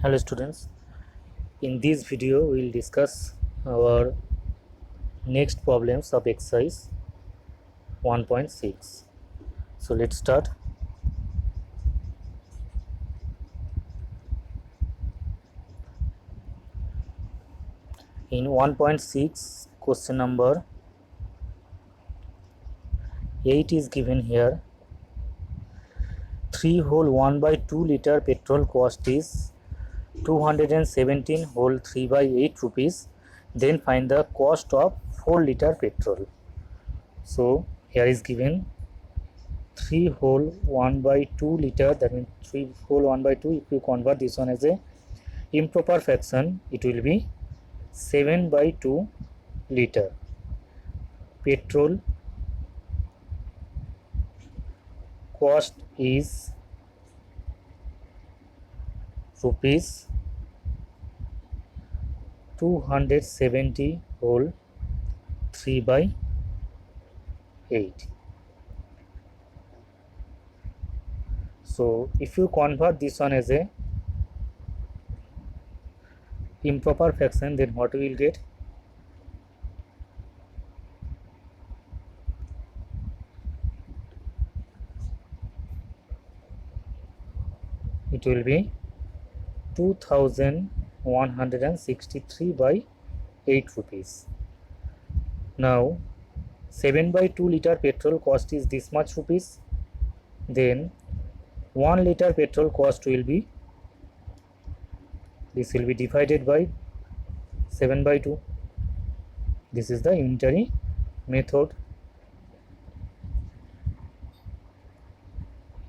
Hello students, in this video we will discuss our next problems of exercise 1.6. So let's start. In 1.6 question number 8 is given here. 3 whole 1 by 2 liter petrol cost is 217 whole 3 by 8 rupees. Then find the cost of 4 liter petrol. So here is given 3 whole 1 by 2 liter, that means 3 whole 1 by 2. If you convert this one as a improper fraction, it will be 7 by 2 liter. Petrol cost is rupees 270 whole 3 by 8. So if you convert this one as a improper fraction, then what we will get? It will be 2163 by 8 rupees. Now 7 by 2 liter petrol cost is this much rupees. Then 1 liter petrol cost will be, this will be divided by 7 by 2. This is the unitary method.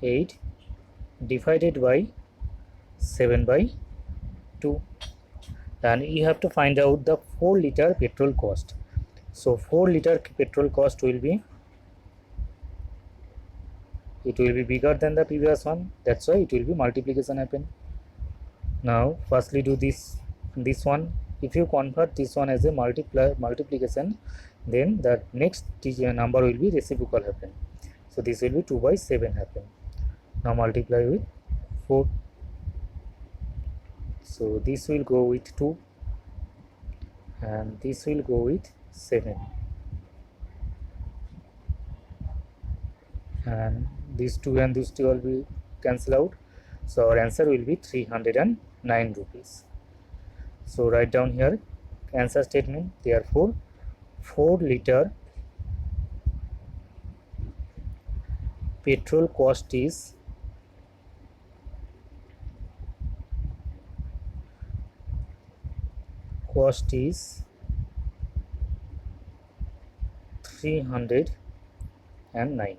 8 divided by 7 by 2, and you have to find out the 4 liter petrol cost. So 4 liter petrol cost will be, it will be bigger than the previous one, that's why it will be multiplication happen. Now firstly do this one. If you convert this one as a multiplication, then the next number will be reciprocal happen. So this will be 2 by 7 happen. Now multiply with 4. So this will go with 2 and this will go with 7, and these 2 and these 2 will be cancel out. So our answer will be 309 rupees. So write down here answer statement. Therefore 4 liter petrol cost is cost is 309.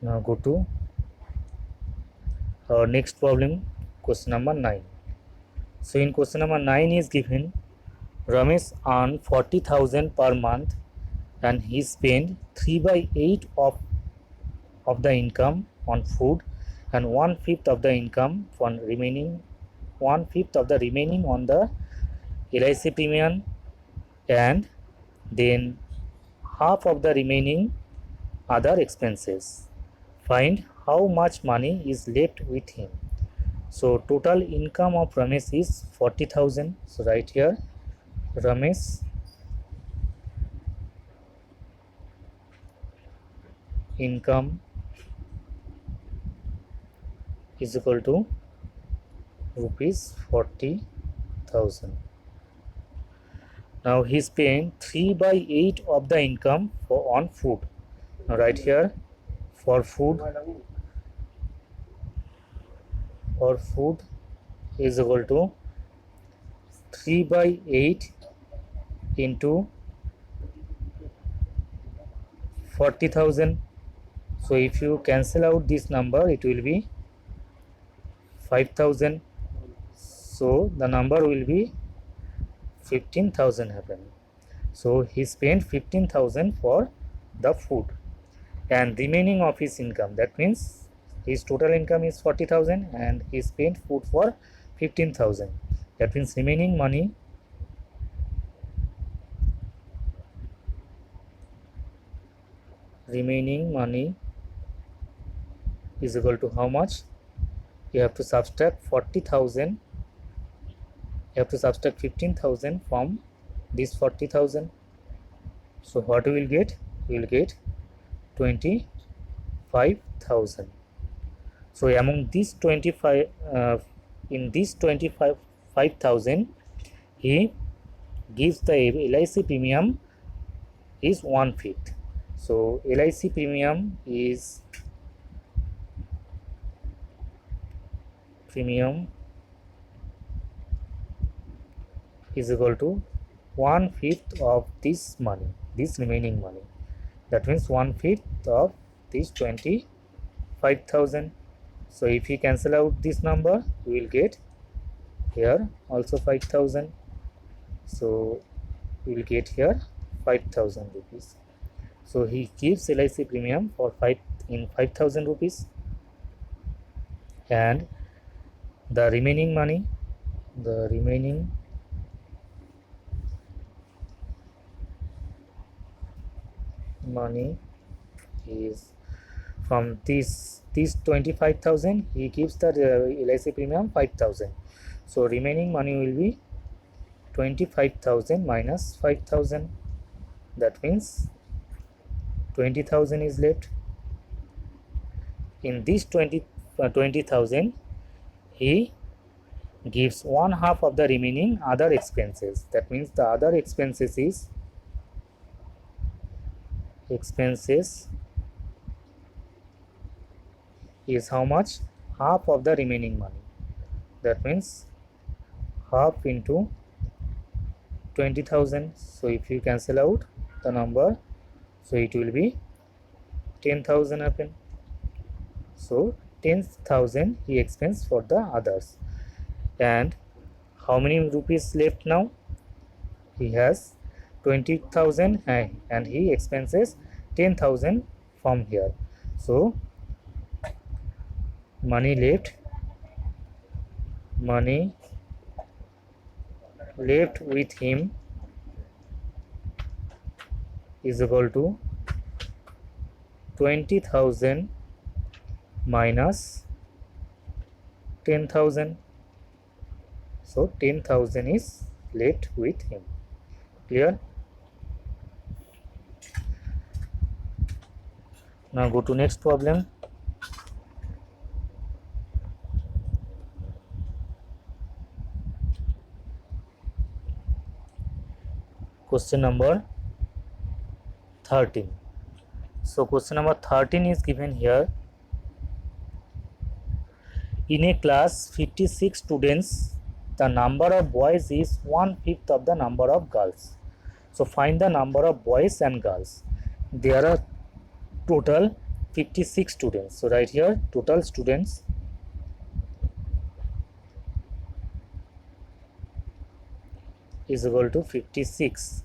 Now go to our next problem, question number 9. So in question number 9 is given Ramesh earn 40,000 per month and he spent 3 by 8 of the income on food and 1/5 of the income on remaining 1/5 of the remaining on the LIC premium, and then half of the remaining other expenses. Find how much money is left with him. So total income of Ramesh is 40,000. So right here Ramesh income is equal to rupees 40,000. Now he spent 3 by 8 of the income on food. Now right here for food is equal to 3 by 8 into 40,000. So if you cancel out this number, it will be 5,000. So the number will be 15,000 happen. So he spent 15,000 for the food and remaining of his income, that means his total income is 40,000 and he spent food for 15,000. That means remaining money is equal to how much? You have to subtract 40,000. You have to subtract 15,000 from this 40,000. So what we will get? We will get 25,000. So among these 25, in this 25,000, he gives the LIC premium is 1/5. So LIC premium is equal to 1/5 of this money, this remaining money. That means 1/5 of this 25,000. So if we cancel out this number, we will get here also 5,000. So we will get here 5,000 rupees. So he gives LIC premium for 5,000 rupees, and the remaining money is from this 25,000. He gives the LIC premium 5,000. So remaining money will be 25,000 minus 5,000. That means 20,000 is left. In this 20,000, he gives 1/2 of the remaining other expenses. That means the other expenses is how much? Half of the remaining money. That means half into 20,000. So if you cancel out the number, so it will be 10,000 happen. So 10,000 he expends for the others. And how many rupees left now? He has 20,000 and he expenses 10,000 from here. So money left with him is equal to 20,000 minus 10,000. So 10,000 is left with him. Clear? Now go to next problem. Question number 13. So question number 13 is given here. In a class 56 students, the number of boys is 1/5 of the number of girls. So find the number of boys and girls. There are total 56 students. So right here total students is equal to 56,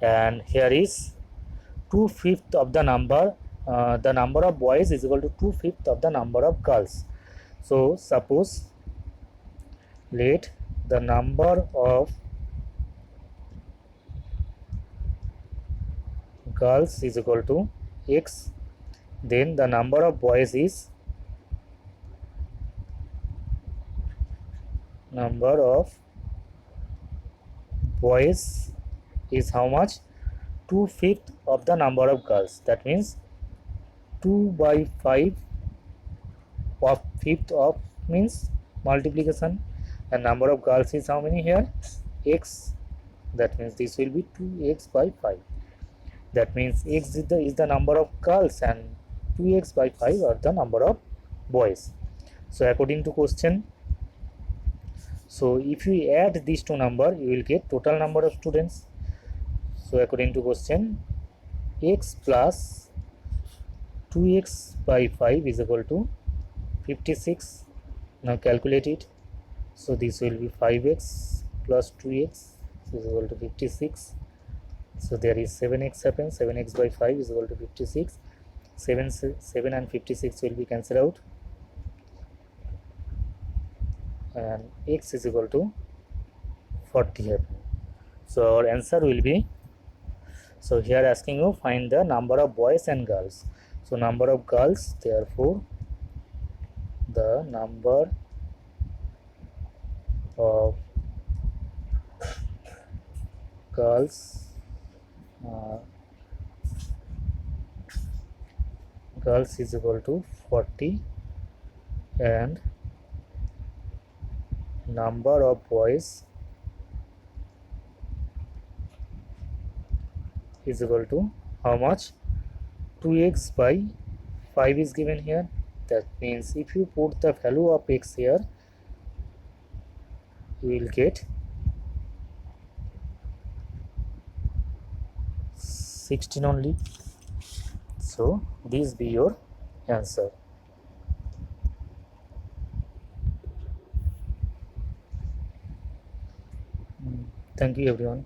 and here is 2/5 of the number of boys is equal to 2/5 of the number of girls. So suppose let the number of girls is equal to x, then the number of boys is how much? 2/5 of the number of girls. That means 2/5 of 5th of means multiplication, and number of girls is how many here? X. That means this will be 2x by 5. That means x is the number of girls and 2x by 5 are the number of boys. So according to question, so if you add these two numbers, you will get total number of students. So according to question, x plus 2x by 5 is equal to 56. Now calculate it. So this will be 5x plus 2x is equal to 56. So there is 7x happens. 7x by 5 is equal to 56. 7 and 56 will be cancelled out, and x is equal to 40 happen. So our answer will be, so here asking you find the number of boys and girls. So number of girls, therefore the number of girls uh, girls is equal to 40 and number of boys is equal to how much? 2x by 5 is given here. That means if you put the value of x here, you will get 16 only. So this be your answer. Thank you everyone.